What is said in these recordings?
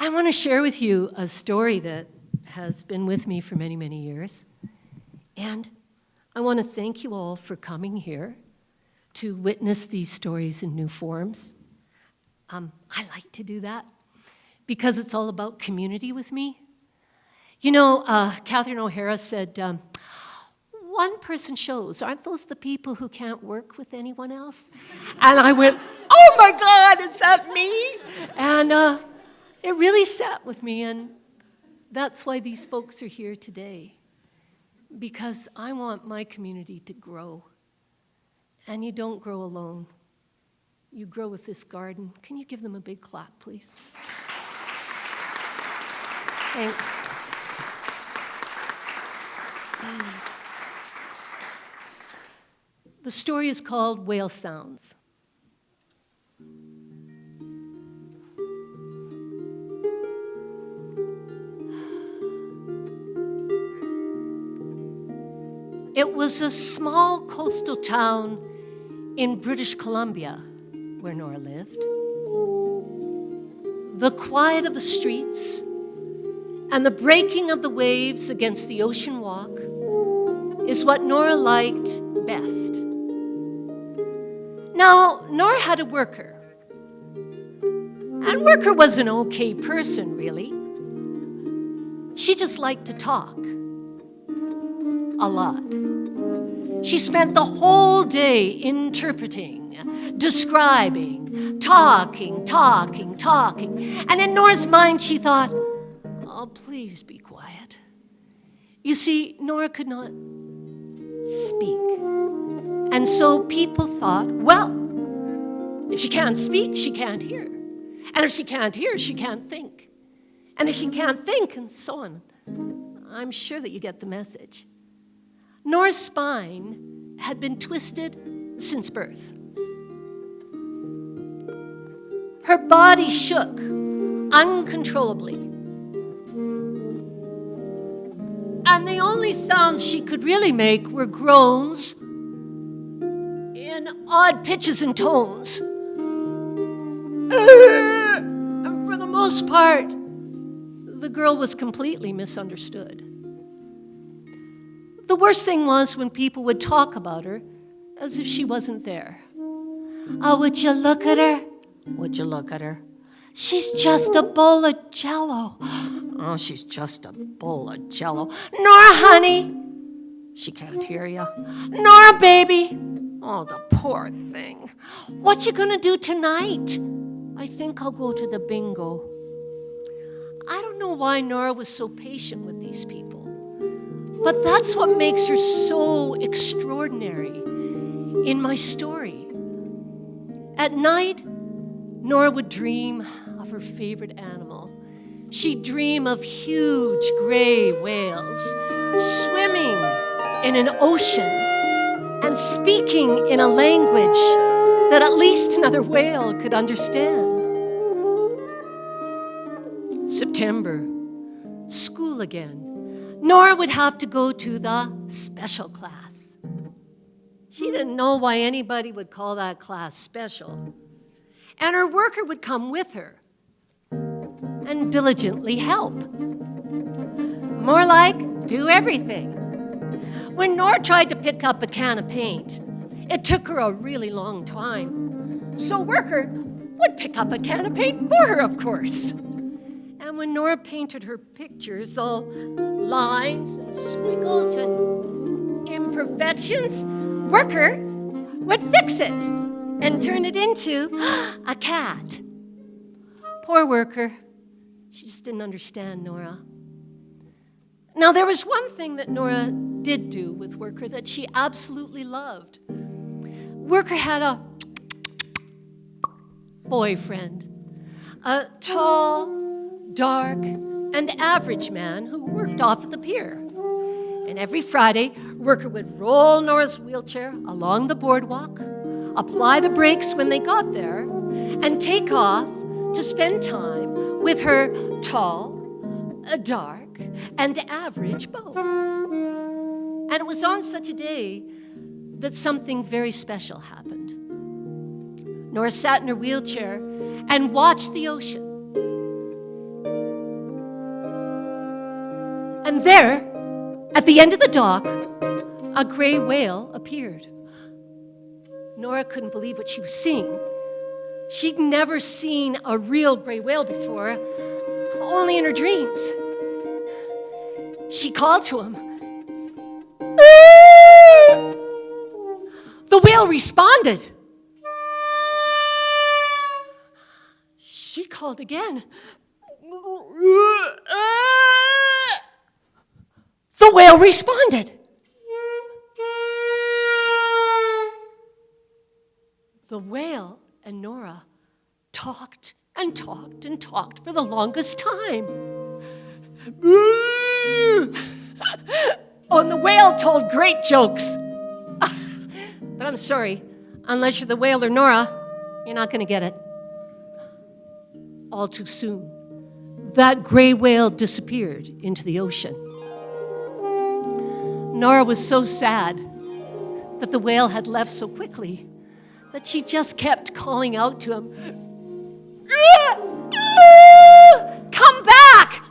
I want to share with you a story that has been with me for many, many years. And I want to thank you all for coming here to witness these stories in new forms. I like to do that because it's all about community with me. You know, Catherine O'Hara said, one-person shows, aren't those the people who can't work with anyone else? And I went, oh my God, is that me? And it really sat with me, and that's why these folks are here today, because I want my community to grow. And you don't grow alone. You grow with this garden. Can you give them a big clap, please? Thanks. The story is called Whale Sounds. It was a small coastal town in British Columbia where Nora lived. The quiet of the streets and the breaking of the waves against the ocean walk is what Nora liked best. Now, Nora had a worker, and worker was an okay person, really. She just liked to talk. A lot. She spent the whole day interpreting, describing, talking. And in Nora's mind, she thought, oh, please be quiet. You see, Nora could not speak. And so people thought, well, if she can't speak, she can't hear. And if she can't hear, she can't think. And if she can't think, and so on. I'm sure that you get the message. Nora's spine had been twisted since birth. Her body shook uncontrollably. And the only sounds she could really make were groans in odd pitches and tones. And for the most part, the girl was completely misunderstood. The worst thing was when people would talk about her as if she wasn't there. Oh, would you look at her? Would you look at her? She's just a bowl of Jell-O. Oh, she's just a bowl of Jell-O. Nora, honey. She can't hear you. Nora, baby. Oh, the poor thing. What you gonna do tonight? I think I'll go to the bingo. I don't know why Nora was so patient with these people. But that's what makes her so extraordinary in my story. At night, Nora would dream of her favorite animal. She'd dream of huge gray whales swimming in an ocean and speaking in a language that at least another whale could understand. September, school again. Nora would have to go to the special class. She didn't know why anybody would call that class special. And her worker would come with her and diligently help. More like, do everything. When Nora tried to pick up a can of paint, it took her a really long time. So worker would pick up a can of paint for her, of course. And when Nora painted her pictures, all lines and squiggles and imperfections, worker would fix it and turn it into a cat. Poor worker. She just didn't understand Nora. Now, there was one thing that Nora did do with worker that she absolutely loved. Worker had a boyfriend, a tall, dark, and average man who worked off at the pier. And every Friday, worker would roll Nora's wheelchair along the boardwalk, apply the brakes when they got there, and take off to spend time with her tall, dark, and average beau. And it was on such a day that something very special happened. Nora sat in her wheelchair and watched the ocean. And there, at the end of the dock, a gray whale appeared. Nora couldn't believe what she was seeing. She'd never seen a real gray whale before, only in her dreams. She called to him. The whale responded. She called again. The whale responded. The whale and Nora talked and talked and talked for the longest time. Oh, and the whale told great jokes. But I'm sorry, unless you're the whale or Nora, you're not going to get it. All too soon, that gray whale disappeared into the ocean. Nora was so sad that the whale had left so quickly that she just kept calling out to him, "Come back!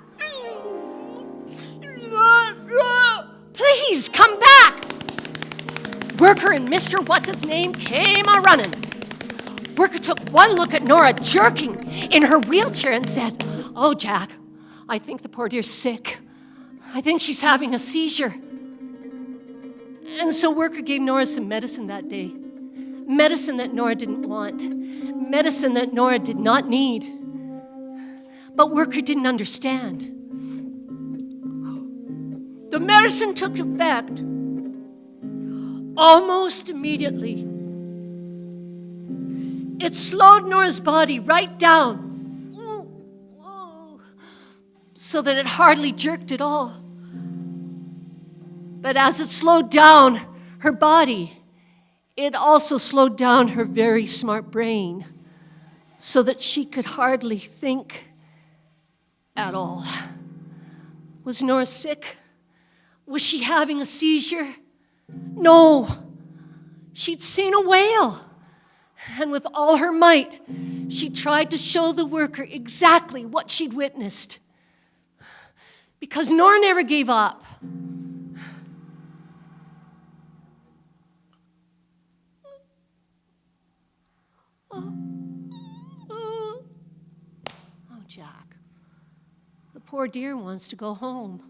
Please, come back!" Worker and Mr. What's-His-Name came a-running. Worker took one look at Nora jerking in her wheelchair and said, "Oh, Jack, I think the poor dear's sick. I think she's having a seizure." And so Worker gave Nora some medicine that day. Medicine that Nora didn't want. Medicine that Nora did not need. But Worker didn't understand. The medicine took effect almost immediately. It slowed Nora's body right down so that it hardly jerked at all. But as it slowed down her body, it also slowed down her very smart brain so that she could hardly think at all. Was Nora sick? Was she having a seizure? No. She'd seen a whale. And with all her might, she tried to show the worker exactly what she'd witnessed. Because Nora never gave up. Oh, Jack, the poor dear wants to go home.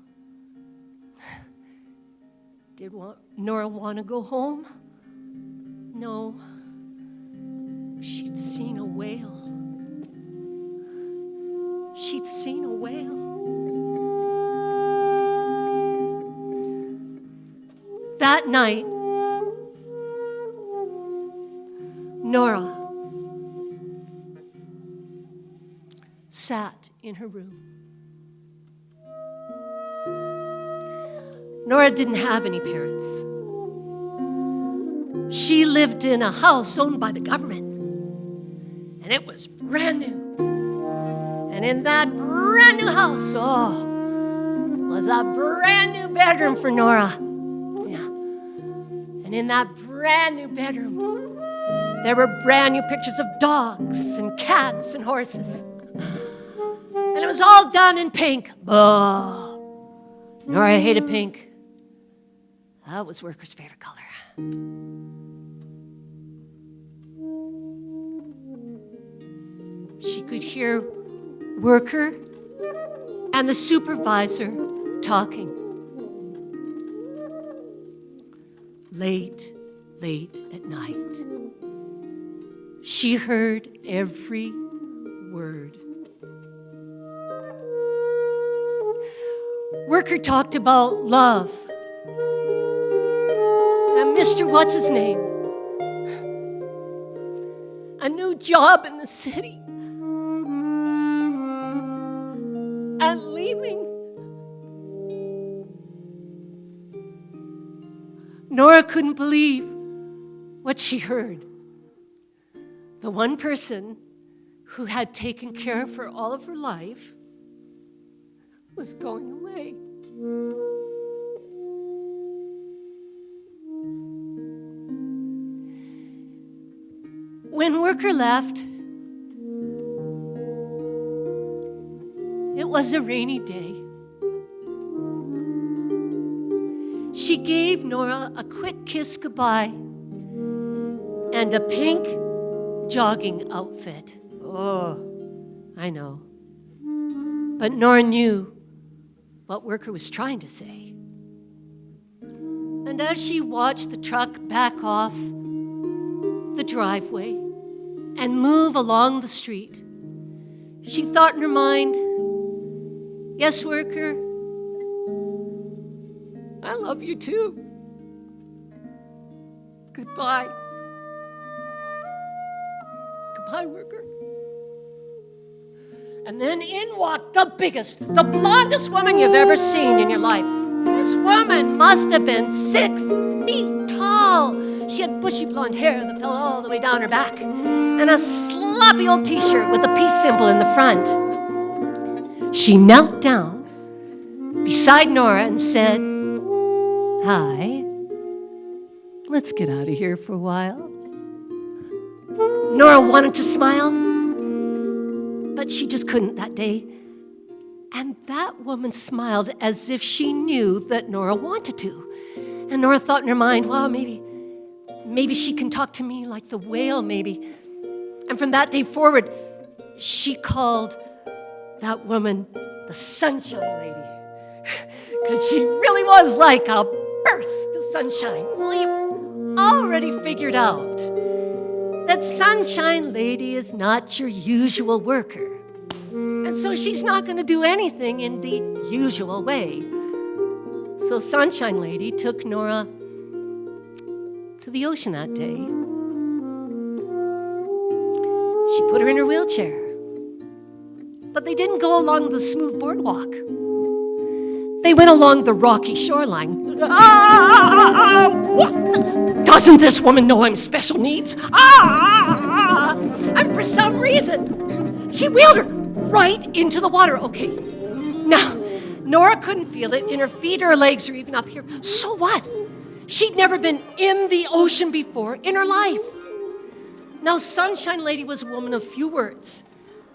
Did Nora want to go home? No. She'd seen a whale. She'd seen a whale. That night, Nora sat in her room. Nora didn't have any parents. She lived in a house owned by the government, and it was brand new. And in that brand new house, was a brand new bedroom for Nora. Yeah. And in that brand new bedroom, there were brand new pictures of dogs and cats and horses. And it was all done in pink. Nora hated pink. That was Worker's favorite color. She could hear Worker and the supervisor talking. Late at night, she heard every word. Worker talked about love and Mr. What's-His-Name, a new job in the city, and leaving. Nora couldn't believe what she heard. The one person who had taken care of her all of her life was going away. When Worker left, it was a rainy day. She gave Nora a quick kiss goodbye and a pink jogging outfit. Oh, I know. But Nora knew what Worker was trying to say. And as she watched the truck back off the driveway and move along the street, she thought in her mind, yes, Worker, I love you too. Goodbye. Goodbye, Worker. And then in walked the biggest, the blondest woman you've ever seen in your life. This woman must have been 6 feet tall. She had bushy blonde hair that fell all the way down her back and a sloppy old t-shirt with a peace symbol in the front. She knelt down beside Nora and said, "Hi, let's get out of here for a while." Nora wanted to smile, but she just couldn't that day. And that woman smiled as if she knew that Nora wanted to. And Nora thought in her mind, well, maybe she can talk to me like the whale, maybe. And from that day forward, she called that woman the Sunshine Lady. Because she really was like a burst of sunshine. Well, you already figured out that Sunshine Lady is not your usual worker. And so she's not going to do anything in the usual way. So Sunshine Lady took Nora to the ocean that day. She put her in her wheelchair. But they didn't go along the smooth boardwalk. They went along the rocky shoreline. Doesn't this woman know I'm special needs? And for some reason, she wheeled her right into the water. Okay, now, Nora couldn't feel it in her feet or her legs or even up here. So what? She'd never been in the ocean before in her life. Now, Sunshine Lady was a woman of few words.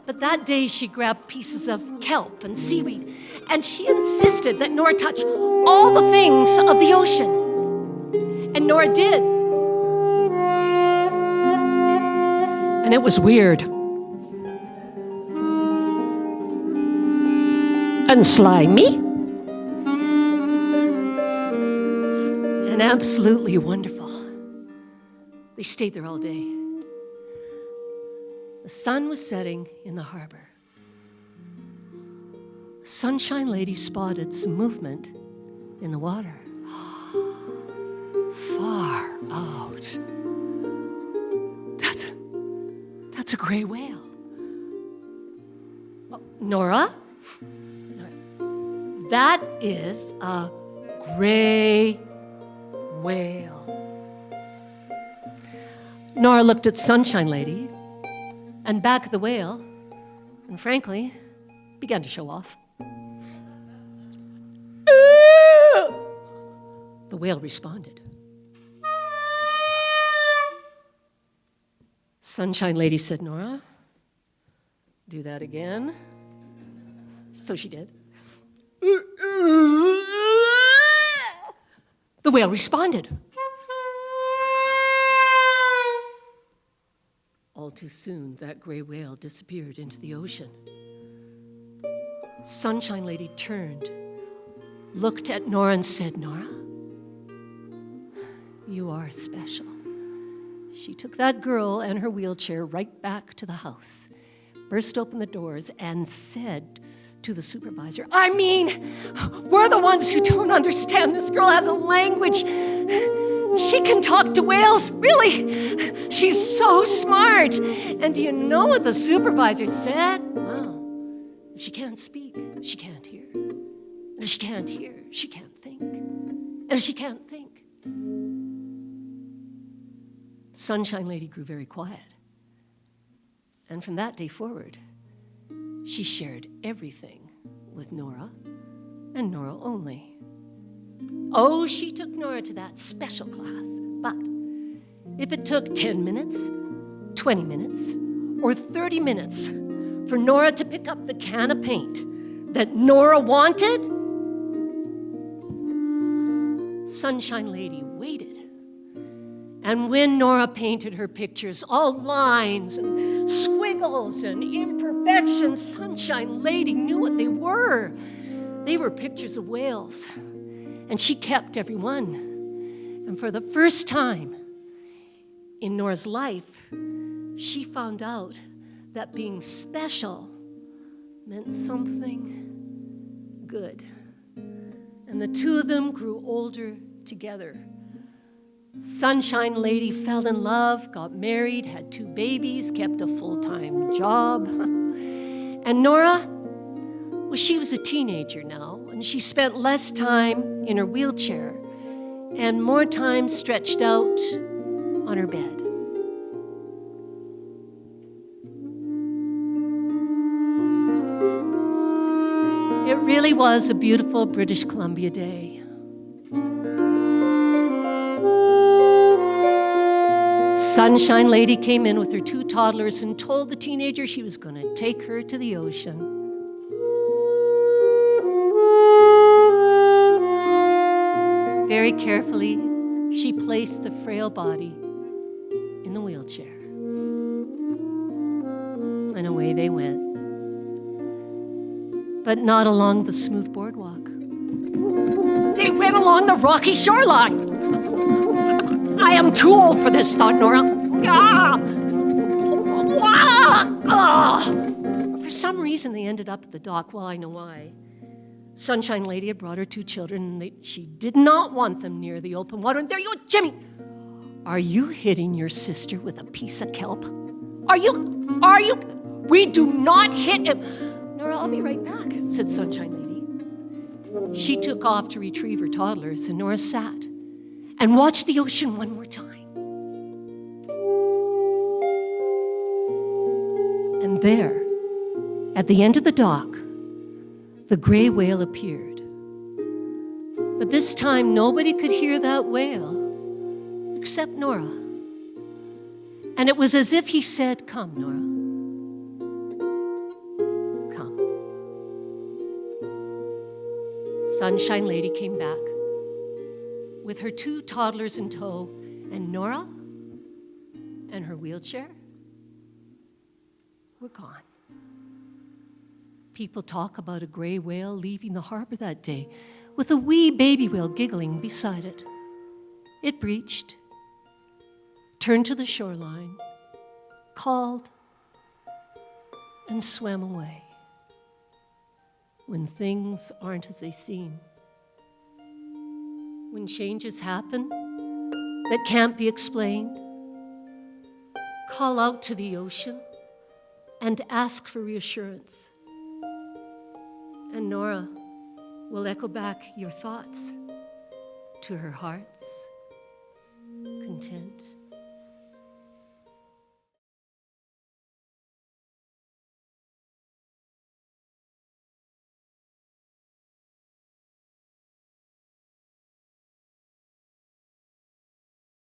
But that day she grabbed pieces of kelp and seaweed, and she insisted that Nora touch all the things of the ocean. And Nora did. And it was weird. And slimy. And absolutely wonderful. They stayed there all day. The sun was setting in the harbor. Sunshine Lady spotted some movement in the water. Far out. That's a gray whale. Oh, Nora? That is a gray whale. Nora looked at Sunshine Lady and back at the whale, and frankly, began to show off. The whale responded. Sunshine Lady said, "Nora, do that again." So she did. The whale responded. All too soon, that gray whale disappeared into the ocean. Sunshine Lady turned, looked at Nora and said, "Nora, you are special." She took that girl and her wheelchair right back to the house, burst open the doors, and said to the supervisor, we're the ones who don't understand. This girl has a language. She can talk to whales, really. She's so smart. And do you know what the supervisor said? Well, if she can't speak, she can't hear. And if she can't hear, she can't think. And if she can't think, Sunshine Lady grew very quiet. And from that day forward, she shared everything with Nora, and Nora only. Oh, she took Nora to that special class, but if it took 10 minutes, 20 minutes, or 30 minutes for Nora to pick up the can of paint that Nora wanted, Sunshine Lady waited. And when Nora painted her pictures, all lines and squiggles and imperfections, Sunshine Lady knew what they were. They were pictures of whales. And she kept every one. And for the first time in Nora's life, she found out that being special meant something good. And the two of them grew older together. Sunshine Lady fell in love, got married, had 2 babies, kept a full-time job. And Nora, well, she was a teenager now, and she spent less time in her wheelchair and more time stretched out on her bed. It really was a beautiful British Columbia day. Sunshine Lady came in with her 2 toddlers and told the teenager she was going to take her to the ocean. Very carefully, she placed the frail body in the wheelchair. And away they went. But not along the smooth boardwalk. They went along the rocky shoreline. I am too old for this, thought Nora. For some reason, they ended up at the dock. Well, I know why. Sunshine Lady had brought her 2 children, and she did not want them near the open water. And there you go, Jimmy. Are you hitting your sister with a piece of kelp? Are you? We do not hit him. Nora, I'll be right back, said Sunshine Lady. She took off to retrieve her toddlers, and Nora sat and watched the ocean one more time. And there, at the end of the dock, the gray whale appeared. But this time, nobody could hear that whale except Nora. And it was as if he said, "Come, Nora. Come." Sunshine Lady came back with her 2 toddlers in tow, and Nora and her wheelchair were gone. People talk about a gray whale leaving the harbor that day with a wee baby whale giggling beside it. It breached, turned to the shoreline, called, and swam away. When things aren't as they seem, when changes happen that can't be explained, call out to the ocean and ask for reassurance. And Nora will echo back your thoughts to her heart's content.